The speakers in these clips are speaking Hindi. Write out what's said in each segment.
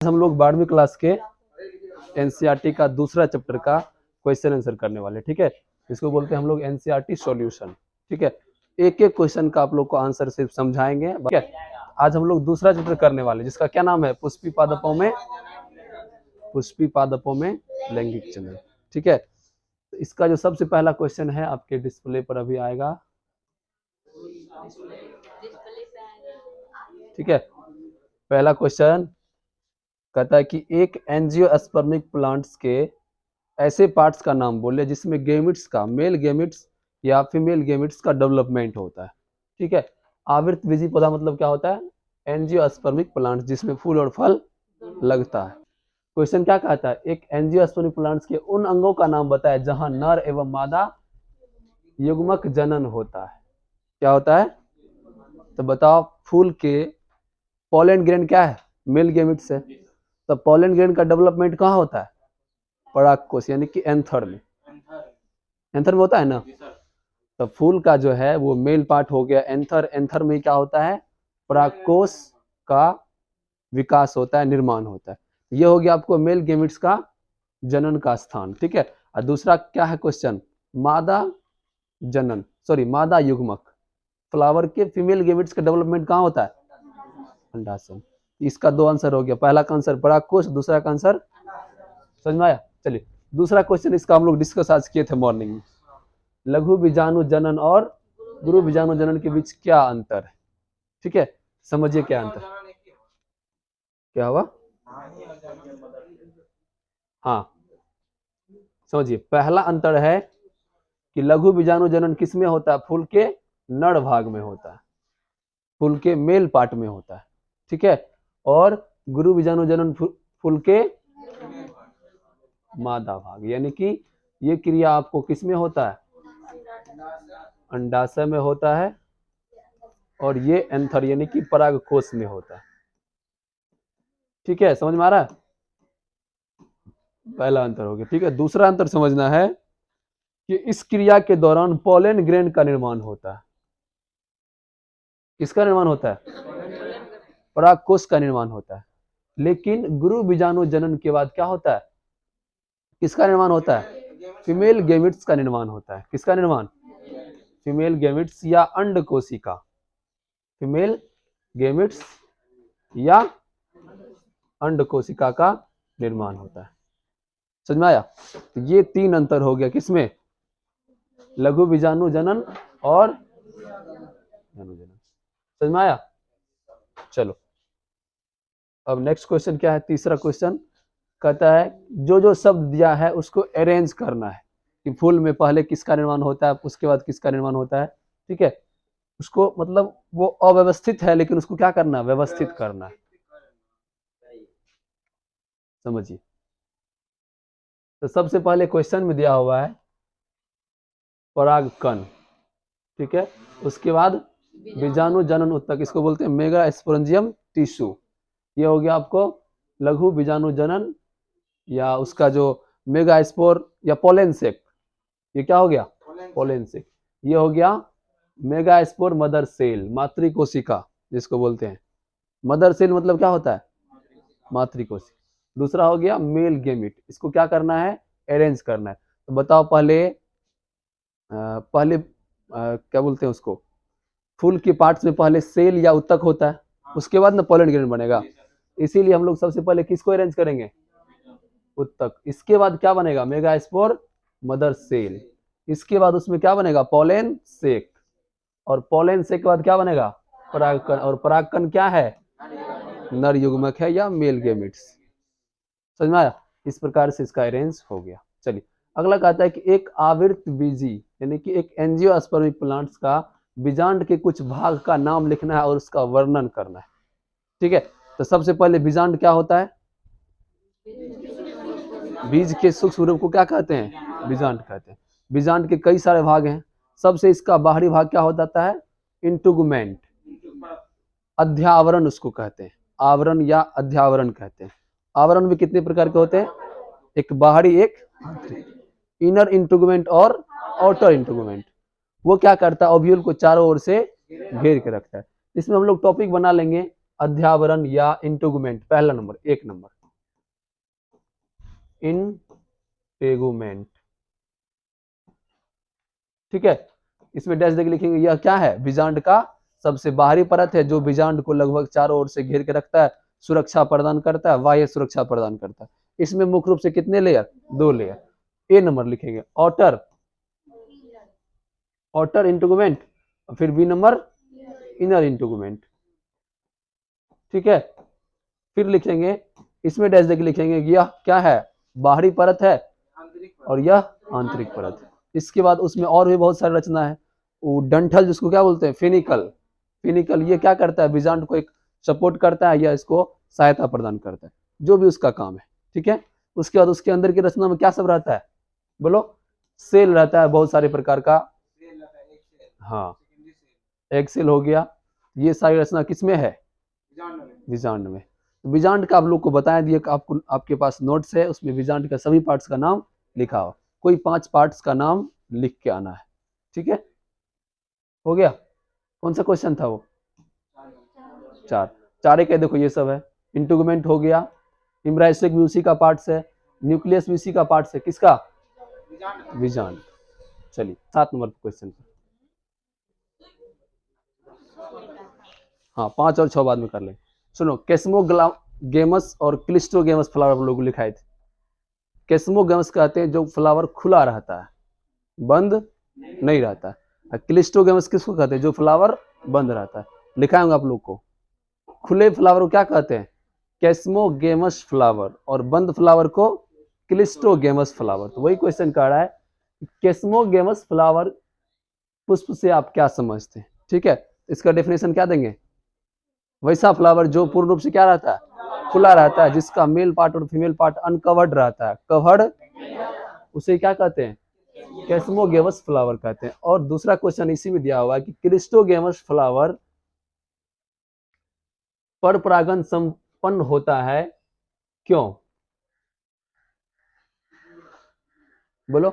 हम लोग 12वीं क्लास के एनसीईआरटी का दूसरा चैप्टर का क्वेश्चन आंसर करने वाले, ठीक है। इसको बोलते हैं हम लोग एनसीईआरटी सॉल्यूशन, ठीक है। एक एक क्वेश्चन का आप लोग को आंसर सिर्फ समझाएंगे, ठीक है। आज हम लोग दूसरा चैप्टर करने वाले जिसका क्या नाम है, पुष्पी पादपों में लैंगिक चयन, ठीक है। तो इसका जो सबसे पहला क्वेश्चन है आपके डिस्प्ले पर अभी आएगा, ठीक है। पहला क्वेश्चन कहता है कि एक एंजियोस्पर्मिक प्लांट्स के ऐसे पार्ट्स का नाम बोले जिसमें गेमिट्स का, मेल गेमिट्स या फीमेल गेमिट्स का डेवलपमेंट होता है, ठीक है। आवृतबीजी पौधा मतलब क्या होता है, एंजियोस्पर्मिक प्लांट्स जिसमें फूल और फल लगता है। क्वेश्चन क्या कहता है, एक एंजियोस्पर्मिक प्लांट्स के उन अंगों का नाम बताए जहां नर एवं मादा युग्मक जनन होता है। क्या होता है, तो बताओ। फूल के पॉलन ग्रेन क्या है, मेल गेमिट्स है। तो पॉलन ग्रेन का डेवलपमेंट कहाँ होता है, परागकोश यानी कि एंथर में। एंथर में होता है ना। तो फूल का जो है वो मेल पार्ट हो गया एंथर। एंथर में क्या होता है, परागकोश का विकास होता है, निर्माण होता है। ये हो गया आपको मेल गेमिट्स का जनन का स्थान, ठीक है। और दूसरा क्या है क्वेश्चन, मादा जनन, सॉरी मादा युग्मक। फ्लावर के फीमेल गेमिट्स का डेवलपमेंट कहाँ होता है, अंडाशय। इसका दो आंसर हो गया, पहला का आंसर परागकोश, दूसरा का आंसर, समझ में आया। चलिए दूसरा क्वेश्चन, इसका हम लोग डिस्कस आज किए थे मॉर्निंग में। लघु बीजाणु जनन और गुरु बीजाणु जनन के बीच क्या अंतर है, ठीक है। समझिए क्या अंतर, क्या हुआ, हाँ समझिए। पहला अंतर है कि लघु बीजाणु जनन किसमें होता है, फूल के नर भाग में होता है, फूल के मेल पार्ट में होता है, ठीक है। और गुरु बीजाणु जनन फूल के मादा भाग, यानी कि ये क्रिया आपको किसमें होता है, अंडाशय में होता है, और ये एंथर यानी कि परागकोश में होता है, ठीक है। समझ में आ रहा है, पहला अंतर हो गया, ठीक है। दूसरा अंतर समझना है कि इस क्रिया के दौरान पॉलन ग्रेन का निर्माण होता है। किसका निर्माण होता है, परागकोश का निर्माण होता है। लेकिन गुरु बीजाणु जनन के बाद क्या होता है, किसका निर्माण होता है, फीमेल गेमिट्स का निर्माण होता है। किसका निर्माण, फीमेल गेमिट्स या अंड कोशिका, फीमेल गेमिट्स या अंड कोशिका का निर्माण होता है। समझ में आया। तो ये तीन अंतर हो गया किसमें, लघु बीजाणु जनन और जनन। समझ में आया। चलो अब नेक्स्ट क्वेश्चन क्या है, तीसरा क्वेश्चन कहता है जो जो शब्द दिया है उसको अरेंज करना है, कि फूल में पहले किसका निर्माण होता है, उसके बाद किसका निर्माण होता है, ठीक है। उसको मतलब वो अव्यवस्थित है लेकिन उसको क्या करना है, व्यवस्थित करना है। समझिए। तो सबसे पहले क्वेश्चन में दिया हुआ है परागकण, ठीक है। उसके बाद बीजाणु जनन उत्तक, इसको बोलते हैं मेगा स्पोरेंजियम टिश्यू। ये हो गया आपको लघु बीजाणु जनन या उसका जो मेगा स्पोर या पोलेन सेक, ये क्या हो गया, पोलेन सेक। ये हो गया मेगा स्पोर मदर सेल, मातृकोशिका जिसको बोलते हैं। मदर सेल मतलब क्या होता है, मातृकोशिका। दूसरा हो गया मेल गेमिट, इसको क्या करना है, अरेंज करना है। तो बताओ पहले क्या बोलते हैं उसको, फूल के पार्ट्स में पहले सेल या उत्तक होता है, उसके बाद ना पोलन ग्रेन बनेगा। इसीलिए हम लोग सबसे पहले किसको अरेंज करेंगे, उत्तक। इसके बाद क्या बनेगा, मेगा स्पोर मदर सेल। इसके बाद उसमें क्या बनेगा, पोलेन सेक। और पोलेन सेक के बाद क्या बनेगा, परागकण। और परागकण क्या है, नर युग्मक है या मेल गेमिट्स। समझ में आया। इस प्रकार से इसका अरेंज हो गया। चलिए अगला कहता है कि एक आवृत बीजी यानी कि एक एंजियोस्पर्मिक प्लांट्स का बीजांड के कुछ भाग का नाम लिखना है और उसका वर्णन करना है, ठीक है। तो सबसे पहले बीजांड क्या होता है, बीज के सूक्ष्म रूप को क्या कहते हैं, बीजांड कहते हैं। बीजांड के कई सारे भाग हैं। सबसे इसका बाहरी भाग क्या हो जाता है, इंटुगमेंट, अध्यावरण उसको कहते हैं, आवरण या अध्यावरण कहते हैं। आवरण भी कितने प्रकार के होते हैं, एक बाहरी एक आंतरिक, इनर इंटुगमेंट और आउटर इंटुगमेंट। वो क्या करता है, ओव्यूल को चारों ओर से घेर के रखता है। इसमें हम लोग टॉपिक बना लेंगे अध्यावरण या इंटेगुमेंट? पहला नंबर, एक नंबर इंटेगुमेंट। ठीक है, इसमें डैश देके लिखेंगे यह क्या है? बीजांड का सबसे बाहरी परत है जो बीजांड को लगभग चारों ओर से घेर के रखता है, सुरक्षा प्रदान करता है, बाह्य सुरक्षा प्रदान करता है। इसमें मुख्य रूप से कितने लेयर? 2 लेयर। ए नंबर लिखेंगे आउटर, आउटर इंटेगुमेंट, फिर बी नंबर इनर इंटेगुमेंट। ठीक है, फिर लिखेंगे इसमें डैश देके लिखेंगे यह क्या है? बाहरी परत है और यह आंतरिक परत है। इसके बाद उसमें और भी बहुत सारी रचना है। वो डंठल जिसको क्या बोलते हैं? फिनिकल। फिनिकल ये क्या करता है? बीजांड को एक सपोर्ट करता है या इसको सहायता प्रदान करता है, जो भी उसका काम है। ठीक है, उसके बाद उसके अंदर की रचना में क्या सब रहता है? बोलो। सेल रहता है बहुत सारे प्रकार का। हाँ, एक सेल हो गया। ये सारी रचना किसमें है? बीजांड में। बीजांड का आप लोग को बताया दिया, आपको आपके पास नोट्स है, उसमें बीजांड का सभी पार्ट्स का नाम लिखा हो। कोई 5 पार्ट्स का नाम लिख के आना है। ठीक है, हो गया? कौन सा क्वेश्चन था वो? 4। 4 एक है, देखो ये सब है। इंटेगुमेंट हो गया, इम्ब्रायोस्टिक भी उसी का पार्ट्स है, न्यूक्लियस भी उसी का पार्ट्स है। किसका? बीजांड। चलिए 7 नंबर क्वेश्चन। हाँ, 5 और 6 बाद में कर लें। सुनो, केस्मोगेमस और क्लिस्टोगेमस फ्लावर लोग लिखाए थे। केस्मोगेमस कहते हैं जो फ्लावर खुला रहता है, बंद नहीं रहता है। क्लिस्टोगेमस किसको कहते हैं? जो फ्लावर बंद रहता है। लिखाएंगे आप लोग को। खुले फ्लावर को क्या कहते हैं? केस्मोगेमस फ्लावर, और बंद फ्लावर को क्लिस्टोगेमस फ्लावर। तो वही क्वेश्चन कह रहा है, केस्मोगेमस फ्लावर पुष्प से आप क्या समझते हैं? ठीक है, इसका डेफिनेशन क्या देंगे? वैसा फ्लावर जो पूर्ण रूप से क्या रहता है? खुला रहता है, जिसका मेल पार्ट और फीमेल पार्ट अनकवर्ड रहता है, कवर्ड, उसे क्या कहते हैं? केस्मोगेमस फ्लावर कहते हैं। और दूसरा क्वेश्चन इसी में दिया हुआ है कि क्लिस्टोगेमस फ्लावर पर परागण संपन्न होता है, क्यों? बोलो,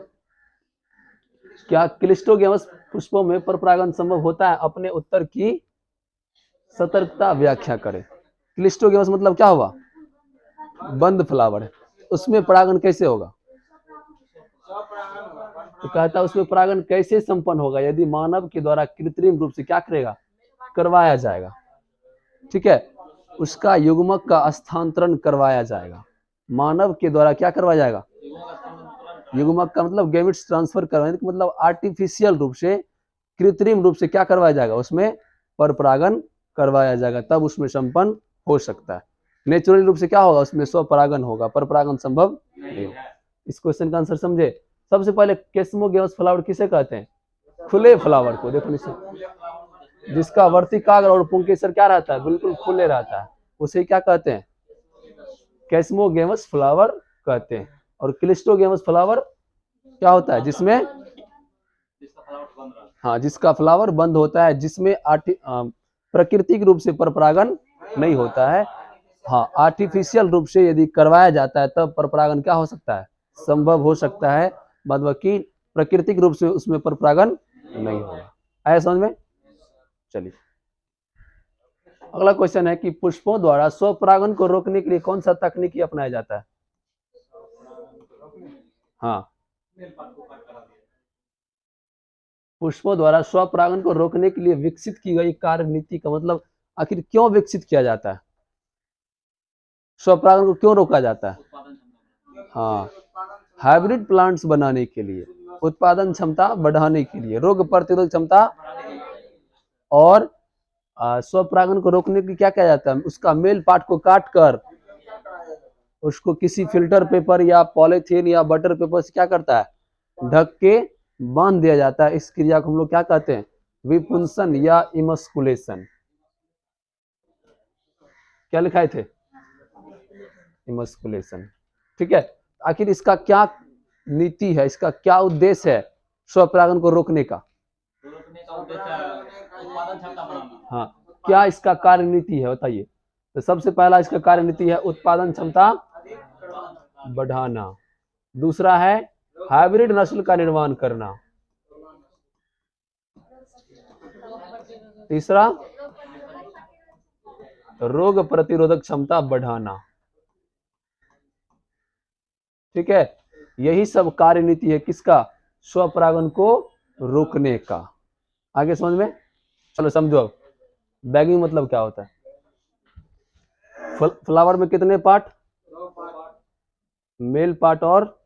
क्या क्लिस्टोगेमस पुष्पों में पर परागण संभव होता है? अपने उत्तर की सतर्कता व्याख्या करें। क्लिस्टोगेमस मतलब क्या हुआ? बंद फ्लावर है, उसमें परागण कैसे होगा? तो कहता है उसमें परागण कैसे संपन्न होगा? यदि मानव के द्वारा कृत्रिम रूप से क्या करेगा? करवाया जाएगा। ठीक है, उसका युग्मक का स्थानांतरण करवाया जाएगा। मानव के द्वारा क्या करवाया जाएगा? युग्मक का मतलब गैमेट्स ट्रांसफर करवाने का मतलब आर्टिफिशियल रूप से, कृत्रिम रूप से क्या करवाया जाएगा? उसमें पर परागण करवाया जाएगा, तब उसमें संपन्न हो सकता है। नेचुरल रूप से क्या होगा? उसमें स्वपरागण होगा, पर परागण संभव नहीं होगा। इस क्वेश्चन का आंसर समझे? सबसे पहले केस्मोगेमस फ्लावर किसे कहते हैं? खुले फ्लावर को। देखो नीचे, जिसका वर्तिकाग्र और पुंकेसर क्या रहता है? बिल्कुल खुले रहता है, उसे क्या कहते हैं? केस्मोगेमस फ्लावर कहते हैं। और क्लिस्टोगेमस फ्लावर क्या होता है? जिसमें, हाँ, जिसका फ्लावर बंद होता है, जिसमें प्राकृतिक रूप से पर परागण नहीं होता है। हाँ, आर्टिफिशियल रूप से यदि करवाया जाता है तब पर परागण क्या हो सकता है? संभव हो सकता है, बाकी प्राकृतिक रूप से उसमें पर परागण नहीं होगा। आया समझ में? चलिए अगला क्वेश्चन है कि पुष्पों द्वारा स्वपरागण को रोकने के लिए कौन सा तकनीकी अपनाया जाता है? हाँ, पुष्पों द्वारा स्वपरागण को रोकने के लिए विकसित की गई कार्य नीति का मतलब आखिर क्यों विकसित किया जाता है? स्वपरागण को क्यों रोका जाता है? हाँ, हाइब्रिड प्लांट्स बनाने के लिए, उत्पादन क्षमता बढ़ाने के लिए, रोग प्रतिरोधक क्षमता, और स्वपरागण को रोकने के लिए क्या किया जाता है? उसका मेल पार्ट को काट कर उसको किसी फिल्टर पेपर या पॉलीथीन या बटर पेपर से क्या करता है? ढक के बांध दिया जाता है। इस क्रिया को हम लोग क्या कहते हैं? विपुंसन या इमस्कुलेशन। क्या लिखाए थे? इमस्कुलेशन। ठीक है, आखिर इसका क्या नीति है, इसका क्या उद्देश्य है स्वपरागण को रोकने का? हाँ, क्या इसका कार्य नीति है बताइए? तो सबसे पहला इसका कार्य नीति है उत्पादन क्षमता बढ़ाना। दूसरा है हाइब्रिड नस्ल का निर्माण करना। तीसरा रोग प्रतिरोधक क्षमता बढ़ाना। ठीक है, यही सब कार्य नीति है किसका? स्वपरागन को रोकने का। आगे समझ में? चलो समझो अब बैगिंग मतलब क्या होता है। फ्लावर में कितने पार्ट? मेल पार्ट और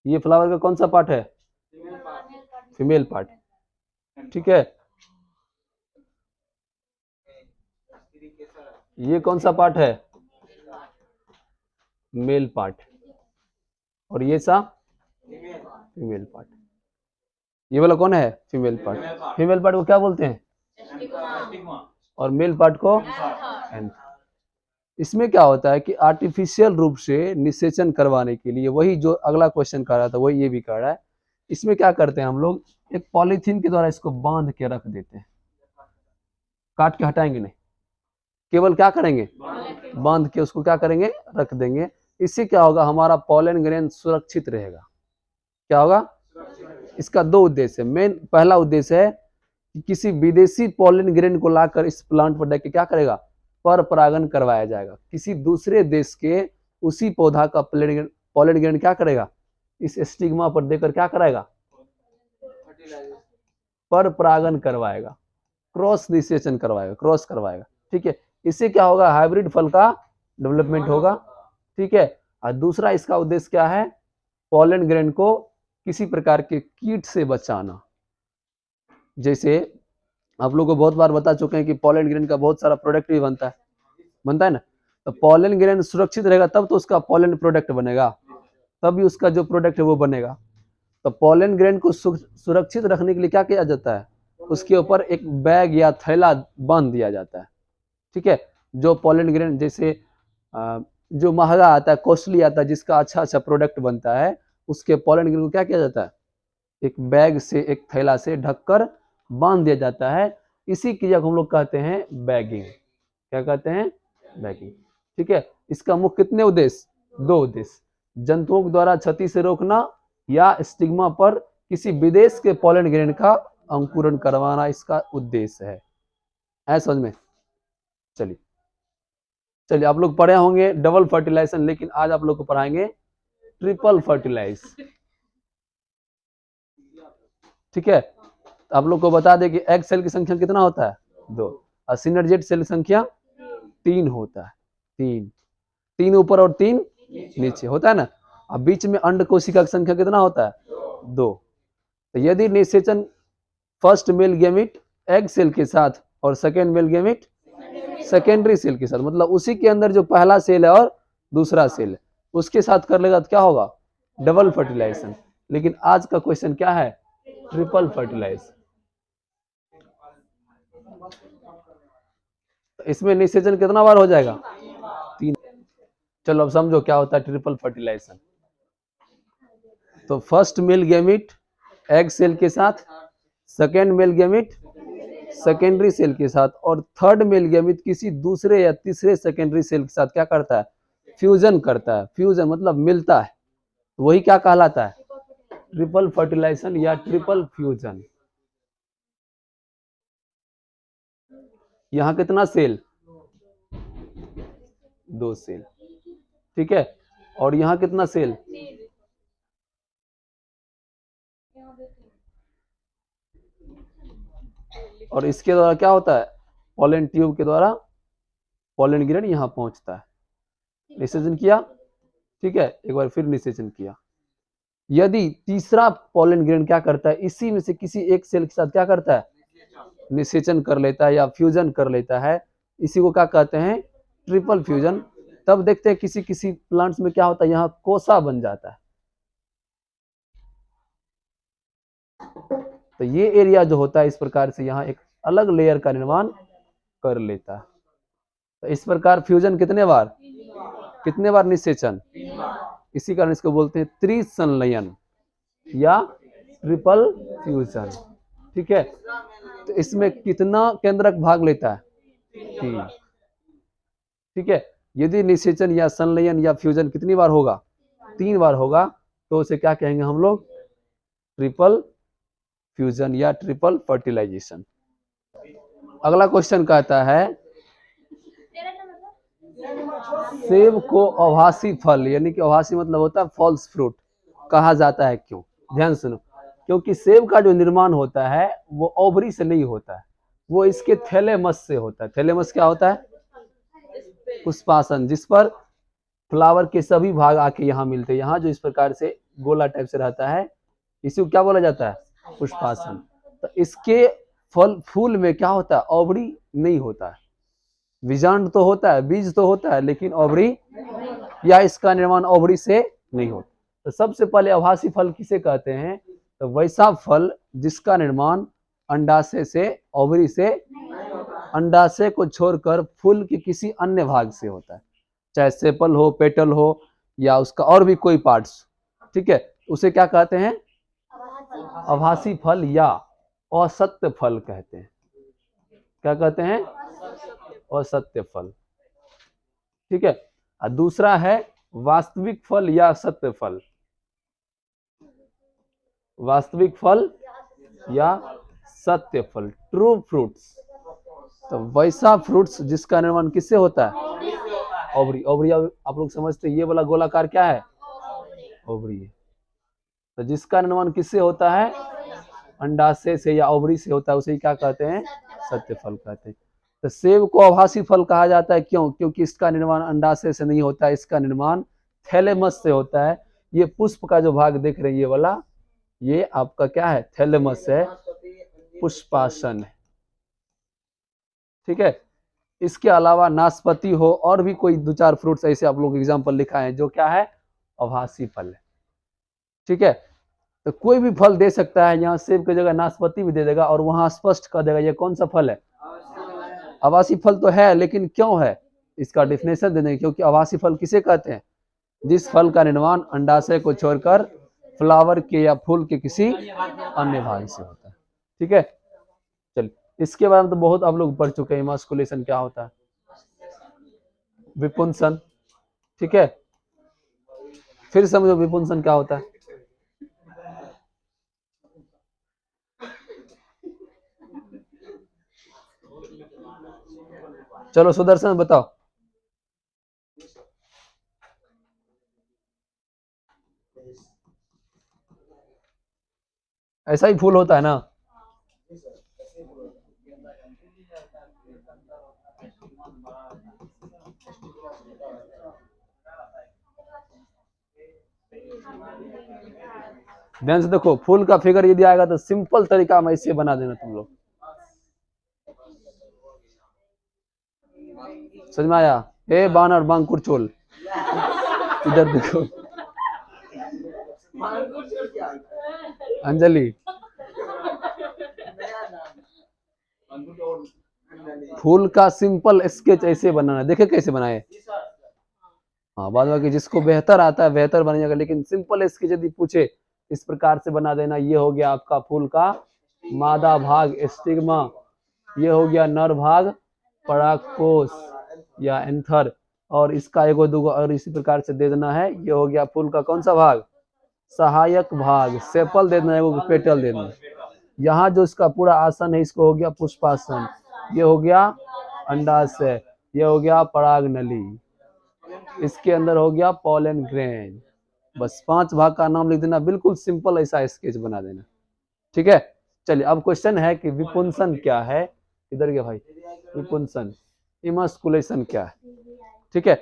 ये फ्लावर का कौन सा पार्ट है? Female part. ठीक है, ये कौन सा पार्ट है? Male part. और ये सा फीमेल पार्ट। ये वाला कौन है? Female part. फीमेल पार्ट को क्या बोलते हैं? और मेल पार्ट को एंथ। इसमें क्या होता है कि आर्टिफिशियल रूप से निषेचन करवाने के लिए, वही जो अगला क्वेश्चन कर रहा था वही ये भी कर रहा है। इसमें क्या करते हैं हम लोग, एक पॉलीथीन के द्वारा इसको बांध के रख देते हैं। काट के हटाएंगे नहीं, केवल क्या करेंगे? बांध के उसको क्या करेंगे? रख देंगे। इससे क्या होगा? हमारा पॉलन ग्रेन सुरक्षित रहेगा। क्या होगा? इसका दो उद्देश्य है। मेन पहला उद्देश्य है कि किसी विदेशी पॉलन ग्रेन को लाकर इस प्लांट पर देकर क्या करेगा? पर परागन करवाया जाएगा। किसी दूसरे देश के उसी पौधा का पॉलन ग्रेन क्या करेगा? इस स्टिग्मा पर देकर क्या कराएगा? पर परागन करवाएगा, क्रॉस निषेचन करवाएगा, क्रॉस करवाएगा। ठीक है, इससे क्या होगा? हाइब्रिड फल का डेवलपमेंट होगा। ठीक है, और दूसरा इसका उद्देश्य क्या है? पॉलन ग्रेन को किसी प्रकार के कीट से बचाना। जैसे आप लोगों को बहुत बार बता चुके हैं कि पॉलन ग्रेन का बहुत सारा प्रोडक्ट भी बनता है ना। तो पॉलन ग्रेन सुरक्षित रहेगा तब तो उसका पॉलन प्रोडक्ट बनेगा, तभी उसका जो प्रोडक्ट है वो बनेगा। तो पॉलन ग्रेन को सुरक्षित रखने के लिए क्या किया जाता है? उसके ऊपर एक बैग या थैला बांध दिया जाता है। ठीक है, जो पॉलन ग्रेन जैसे जो महंगा आता है, कॉस्टली आता है, जिसका अच्छा अच्छा प्रोडक्ट बनता है, उसके पॉलन ग्रेन को क्या किया जाता है? एक बैग से, एक थैला से ढककर बांध दिया जाता है। इसी क्रिया को हम लोग कहते हैं बैगिंग। क्या कहते हैं? बैगिंग। ठीक है, इसका मुख्य कितने उद्देश्य? दो उद्देश्य। जंतुओं द्वारा क्षति से रोकना या स्टिग्मा पर किसी विदेश के पॉलन ग्रेन का अंकुरण करवाना इसका उद्देश्य है समझ में? चलिए चलिए, आप लोग पढ़े होंगे डबल फर्टिलाइजेशन, लेकिन आज आप लोग को पढ़ाएंगे ट्रिपल फर्टिलाइज। ठीक है, आप लोग को बता दें कि एग सेल की संख्या कितना होता है? 2। और सिनर्जेट सेल की संख्या 3 होता है। 3 ऊपर और 3 नीचे होता है ना। अब बीच में अंड कोशिका की संख्या कितना होता है? 2। तो यदि निषेचन first male gamete egg cell के साथ और second male gamete secondary cell के साथ, मतलब उसी के अंदर जो पहला सेल है और दूसरा सेल है उसके साथ कर लेगा तो क्या होगा? Double fertilisation. लेकिन आज का क्वेश्चन क्या है? Triple fertilisation. इसमें निषेचन कितना बार हो जाएगा? 3। चलो अब समझो क्या होता है ट्रिपल फर्टिलाइजेशन। तो first male gamete egg cell के साथ, second male gamete secondary cell के साथ, और थर्ड मेल गैमेट किसी दूसरे या तीसरे सेकेंडरी सेल के साथ क्या करता है? फ्यूजन करता है। फ्यूजन मतलब मिलता है, वही क्या कहलाता है? ट्रिपल फर्टिलाइजेशन या ट्रिपल फ्यूजन। यहां कितना सेल? 2 सेल। ठीक है, और यहां कितना सेल? और इसके द्वारा क्या होता है? पॉलन ट्यूब के द्वारा पॉलन ग्रेन यहां पहुंचता है। निषेचन किया। ठीक है, एक बार फिर निषेचन किया। यदि तीसरा पॉलन ग्रेन क्या करता है? इसी में से किसी एक सेल के साथ क्या करता है? निषेचन कर लेता है या फ्यूजन कर लेता है। इसी को क्या कहते हैं? Triple fusion. तब देखते हैं किसी किसी प्लांट्स में क्या होता है, यहाँ कोसा बन जाता है। तो ये एरिया जो होता है इस प्रकार से यहाँ एक अलग लेयर का निर्माण कर लेता है। तो इस प्रकार फ्यूजन कितने बार? कितने बार निषेचन? इसी कारण इसको बोलते हैं त्रिसंलयन या ट्रिपल फ्यूजन। ठीक है, तो इसमें कितना केंद्रक भाग लेता है? 3। ठीक है, यदि निषेचन या संलयन या फ्यूजन कितनी बार होगा? 3 बार होगा, तो उसे क्या कहेंगे हम लोग? ट्रिपल फ्यूजन या ट्रिपल फर्टिलाइजेशन। अगला क्वेश्चन कहता है सेब को आभासी फल यानी कि आभासी मतलब होता है फॉल्स फ्रूट कहा जाता है। क्यों? ध्यान सुनो, क्योंकि सेब का जो निर्माण होता है वो ओवरी से नहीं होता है, वो इसके थैलेमस से होता है। थैलेमस क्या होता है? पुष्पासन, जिस पर फ्लावर के सभी भाग आके यहाँ मिलते हैं। यहाँ जो इस प्रकार से गोला टाइप से रहता है, इसी को क्या बोला जाता है? पुष्पासन। तो इसके फल फूल में क्या होता है? ओवरी नहीं होता है, बीजांड तो होता है, बीज तो होता है, लेकिन ओवरी या इसका निर्माण ओवरी से नहीं होता। तो सबसे पहले आभासी फल किसे कहते हैं? तो वैसा फल जिसका निर्माण अंडाशय से, ओवरी से, अंडाशय को छोड़कर फूल के किसी अन्य भाग से होता है, चाहे सेपल हो, पेटल हो, या उसका और भी कोई पार्ट्स। ठीक है, उसे क्या कहते हैं? आभासी फल या असत्य फल कहते हैं। क्या कहते हैं? असत्य फल। ठीक है। और दूसरा है वास्तविक फल या सत्य फल। वास्तविक फल या सत्य फल, ट्रू फ्रूट्स। तो वैसा फ्रूट्स जिसका निर्माण किससे होता है? ओवरी। ओवरी आप लोग समझते हैं, ये वाला गोलाकार क्या है? ओवरी है। तो जिसका निर्माण किससे होता है? अंडाशय से या ओवरी से होता है, उसे क्या कहते हैं? सत्य फल कहते हैं। तो सेब को आभासी फल कहा जाता है। क्यों? क्योंकि इसका निर्माण अंडाशय से नहीं होता है, इसका निर्माण थैलेमस से होता है। ये पुष्प का जो भाग देख रहे हैं, ये वाला, ये आपका क्या है? थैलेमस है, पुष्पासन है। ठीक है। इसके अलावा नाशपाती हो, और भी कोई दो चार फ्रूट्स ऐसे आप लोग एग्जाम्पल लिखा है जो क्या है? आभासी फल है। ठीक है। तो कोई भी फल दे सकता है, यहाँ सेब की जगह नाशपाती भी दे देगा और वहां स्पष्ट कर देगा ये कौन सा फल है? आभासी फल तो है, लेकिन क्यों है इसका डेफिनेशन दे देंगे। क्योंकि आभासी फल किसे कहते हैं? जिस फल का निर्माण अंडाशय को छोड़कर फ्लावर के या फूल के किसी अन्य भाग से होता है। ठीक है। चलिए, इसके बारे में तो बहुत आप लोग पढ़ चुके हैं। इमास्कुलेशन क्या होता है? विपुंसन। ठीक है, फिर समझो विपुंसन क्या होता है। चलो सुदर्शन बताओ। ऐसा ही फूल होता है ना? ध्यान से देखो, फूल का फिगर यदि आएगा तो सिंपल तरीका में ऐसे बना देना तुम लोग। समझ में आया? ए बानर बांकुर चोल, इधर देखो। अंजलि, फूल का सिंपल स्केच ऐसे बनाना। देखे कैसे बनाए? हाँ, बाद बाकी जिसको बेहतर आता है बेहतर बनेगा, लेकिन सिंपल स्केच यदि पूछे इस प्रकार से बना देना। ये हो गया आपका फूल का मादा भाग, स्टिग्मा। ये हो गया नर भाग, परागकोश या एंथर। और इसका एगो दूगो और इसी प्रकार से दे देना है। ये हो गया फूल का कौन सा भाग? सहायक भाग, सेपल दे देना, एगो पेटल दे देना। यहाँ जो इसका पूरा आसन है, इसको हो गया पुष्पासन। ये हो गया अंडाशय, ये हो गया पराग नली, इसके अंदर हो गया पॉलन ग्रेन। बस 5 भाग का नाम लिख देना, बिल्कुल सिंपल ऐसा स्केच बना देना। ठीक है। चलिए, अब क्वेश्चन है कि विपुंसन क्या है। इधर गया भाई। विपुंसन, इमास्कुलेशन क्या है? ठीक है।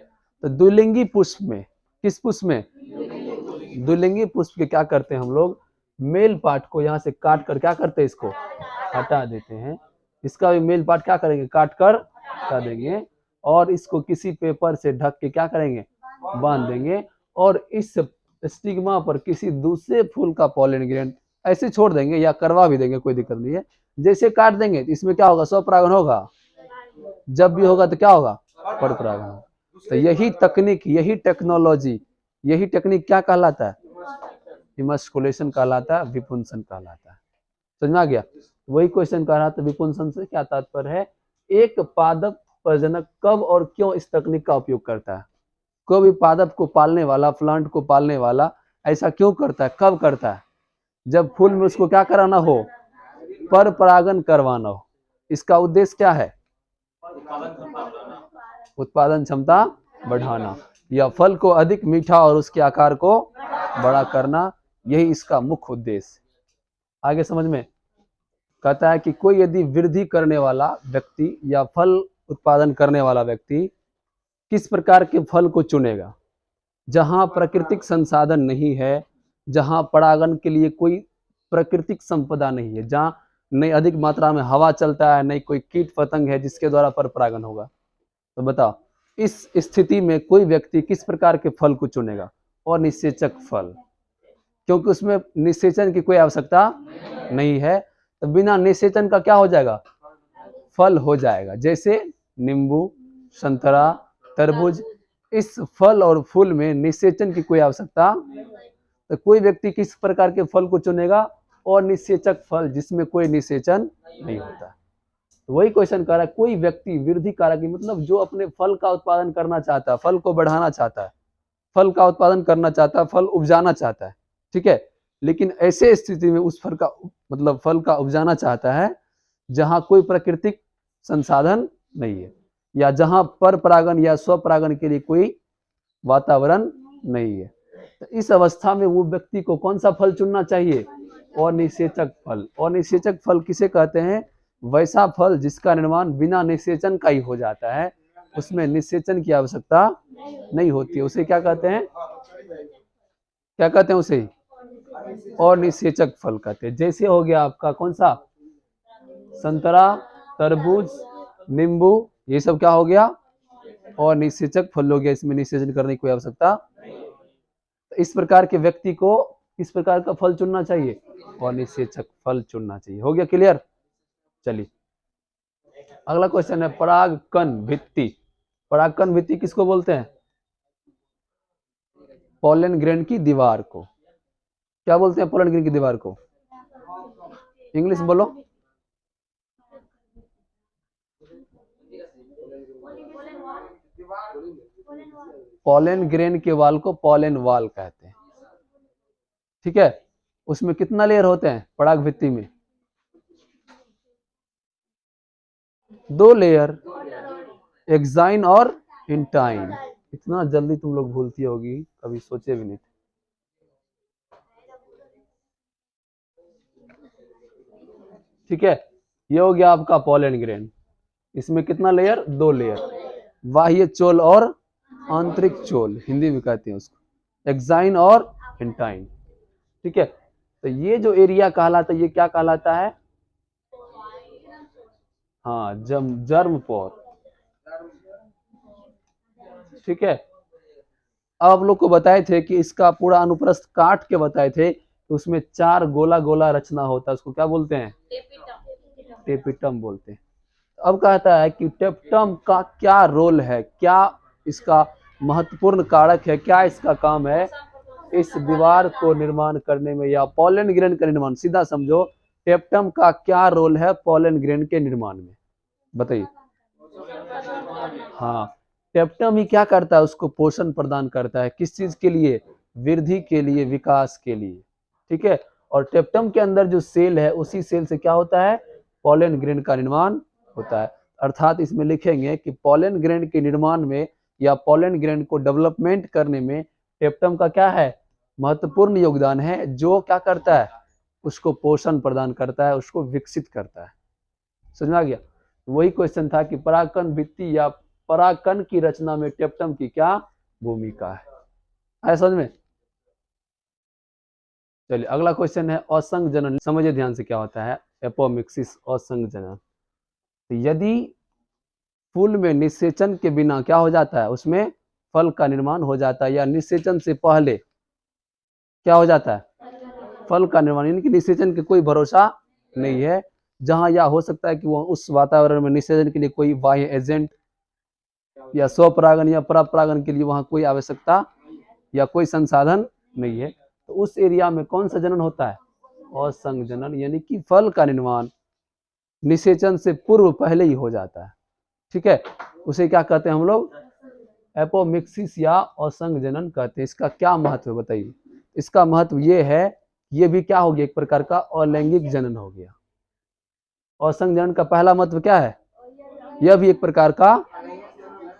तो द्विलिंगी पुष्प में, किस पुष्प में? द्विलिंगी पुष्प के क्या करते हैं हम लोग? मेल पार्ट को यहाँ से काट कर क्या करते हैं? इसको हटा देते हैं। इसका भी मेल पार्ट क्या करेंगे? काट कर हटा देंगे और इसको किसी पेपर से ढक के क्या करेंगे? बांध देंगे। और इस स्टिग्मा पर किसी दूसरे फूल का पॉलन ग्रेन ऐसे छोड़ देंगे या करवा भी देंगे, कोई दिक्कत नहीं है। जैसे काट देंगे इसमें क्या होगा? स्वपरागन होगा। जब भी होगा तो क्या होगा? परपरागन। तो यही तकनीक, यही टेक्नोलॉजी, यही टेक्निक क्या कहलाता है? इमास्कुलेशन कहलाता है, विपुंसन कहलाता है। समझ में आ गया? वही क्वेश्चन कह रहा था, विपुंसन से क्या तात्पर्य है? एक पादप प्रजनक कब और क्यों इस तकनीक का उपयोग करता है? कोई भी पादप को पालने वाला, प्लांट को पालने वाला ऐसा क्यों करता है? कब करता है? जब फूल में उसको क्या कराना हो? पर परागन करवाना हो। इसका उद्देश्य क्या है? उत्पादन क्षमता बढ़ाना, या फल को अधिक मीठा और उसके आकार को बड़ा करना, यही इसका मुख्य उद्देश्य। आगे समझ में कहता है कि कोई यदि वृद्धि करने वाला व्यक्ति या फल उत्पादन करने वाला व्यक्ति किस प्रकार के फल को चुनेगा? जहां प्राकृतिक संसाधन नहीं है, जहां परागण के लिए कोई प्राकृतिक संपदा नहीं है, जहां नहीं अधिक मात्रा में हवा चलता है, नहीं कोई कीट पतंग है जिसके द्वारा पर परागण होगा, तो बताओ इस स्थिति में कोई व्यक्ति किस प्रकार के फल को चुनेगा? और निषेचक फल, क्योंकि उसमें निषेचन की कोई आवश्यकता नहीं है, तो बिना निषेचन का क्या हो जाएगा? फल हो जाएगा। जैसे नींबू, संतरा, तरबूज, इस फल और फूल में निषेचन की कोई आवश्यकता, तो कोई व्यक्ति किस प्रकार के फल को चुनेगा? और निषेचक फल, जिसमें कोई निषेचन नहीं होता। तो वही क्वेश्चन कर रहा है, कोई व्यक्ति वृद्धि कारक, मतलब जो अपने फल का उत्पादन करना चाहता है, फल को बढ़ाना चाहता है, फल का उत्पादन करना चाहता है, फल उपजाना चाहता है, ठीक है, लेकिन ऐसे स्थिति में उस फल का मतलब फल का उपजाना चाहता है जहां कोई प्राकृतिक संसाधन नहीं है, या जहां पर परागण या स्वपरागण के लिए कोई वातावरण नहीं है। तो इस अवस्था में वो व्यक्ति को कौन सा फल चुनना चाहिए? अनिषेचक फल। अनिषेचक फल किसे कहते हैं? वैसा फल जिसका निर्माण बिना निषेचन का ही हो जाता है, उसमें निषेचन की आवश्यकता नहीं होती है, उसे क्या कहते हैं? क्या कहते हैं उसे? अनिषेचक फल कहते हैं। जैसे हो गया आपका कौन सा? संतरा, तरबूज, नींबू, ये सब क्या हो गया? और निषेचक फल हो गया, इसमें निषेचन करने की कोई आवश्यकता। तो इस प्रकार के व्यक्ति को किस प्रकार का फल चुनना चाहिए? और निषेचक फल चुनना चाहिए। हो गया क्लियर? चलिए अगला क्वेश्चन है परागकण भित्ति। परागकण भित्ति किसको बोलते हैं? पोलन ग्रेन की दीवार को। क्या बोलते हैं पोलन ग्रेन की दीवार को? इंग्लिश बोलो। पोलन ग्रेन के वाल को पोलन वाल कहते हैं, ठीक है। उसमें कितना लेयर होते हैं पराग भित्ति में? 2 लेयर, एक्साइन और इंटाइन। इतना जल्दी तुम लोग भूलती होगी, कभी सोचे भी नहीं थे। ठीक है, ये हो गया आपका पोलन ग्रेन। इसमें कितना लेयर? 2 लेयर, बाह्य चोल और आंतरिक चोल, हिंदी में कहते हैं उसको, एक्साइन और इंटाइन, ठीक है। तो ये जो एरिया कहलाता है, ये क्या कहलाता है? हाँ, जर्म पोर, ठीक है। अब आप लोग को बताए थे कि इसका पूरा अनुप्रस्थ काट के बताए थे, तो उसमें 4 गोला गोला रचना होता है, उसको क्या बोलते हैं? टेपिटम बोलते हैं। अब कहता है कि टेप्टम का क्या रोल है, क्या इसका महत्वपूर्ण कारक है, क्या इसका काम है इस दीवार को निर्माण करने में, या पोलन ग्रेन का निर्माण, सीधा समझो टेप्टम का क्या रोल है पोलन ग्रेन के निर्माण में, बताइए। हाँ, टेप्टम ही क्या करता है? उसको पोषण प्रदान करता है। किस चीज के लिए? वृद्धि के लिए, विकास के लिए, ठीक है। और टेप्टम के अंदर जो सेल है, उसी सेल से क्या होता है? पोलन ग्रेन का निर्माण होता है। अर्थात इसमें लिखेंगे कि पोलन ग्रेन के निर्माण में या पोलन ग्रेन को डेवलपमेंट करने में टेप्टम का क्या है? महत्वपूर्ण योगदान है, जो क्या करता है? उसको पोषण प्रदान करता है, उसको विकसित करता है। समझ में आ गया? वही क्वेश्चन था कि परागकण भित्ति या परागकण की रचना में टेप्टम की क्या भूमिका है। आया समझ में? चलिए अगला क्वेश्चन है असंग जनन। समझिए ध्यान से क्या होता है एपोमिक्सिस, असंग जनन। तो यदि फूल में निषेचन के बिना क्या हो जाता है? उसमें फल का निर्माण हो जाता है, या निषेचन से पहले क्या हो जाता है? फल का निर्माण, यानी कि निषेचन के कोई भरोसा नहीं है। जहां या हो सकता है कि वो उस वातावरण में निषेचन के लिए कोई बाह्य एजेंट या स्वपरागण या परपरागण के लिए वहां कोई आवश्यकता या कोई संसाधन नहीं है, तो उस एरिया में कौन सा जनन होता है? असंग जनन, यानी कि फल का निर्माण निषेचन से पूर्व पहले ही हो जाता है, ठीक है। उसे क्या कहते हैं हम लोग? एपोमिक्सिस या असंग जनन कहते हैं। इसका क्या महत्व है बताइए? इसका महत्व ये है, ये भी क्या हो गया? एक प्रकार का अलैंगिक जनन हो गया। असंग जनन का पहला महत्व क्या है? यह भी एक प्रकार का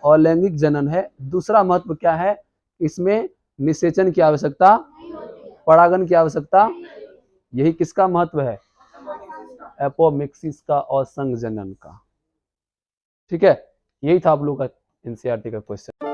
अलैंगिक जनन है। दूसरा महत्व क्या है, इसमें निषेचन की आवश्यकता, परागण की आवश्यकता, यही किसका महत्व है, एपोमिक्सिस का, असंग जनन का। ठीक है, यही था आप लोग का एनसीईआरटी का क्वेश्चन।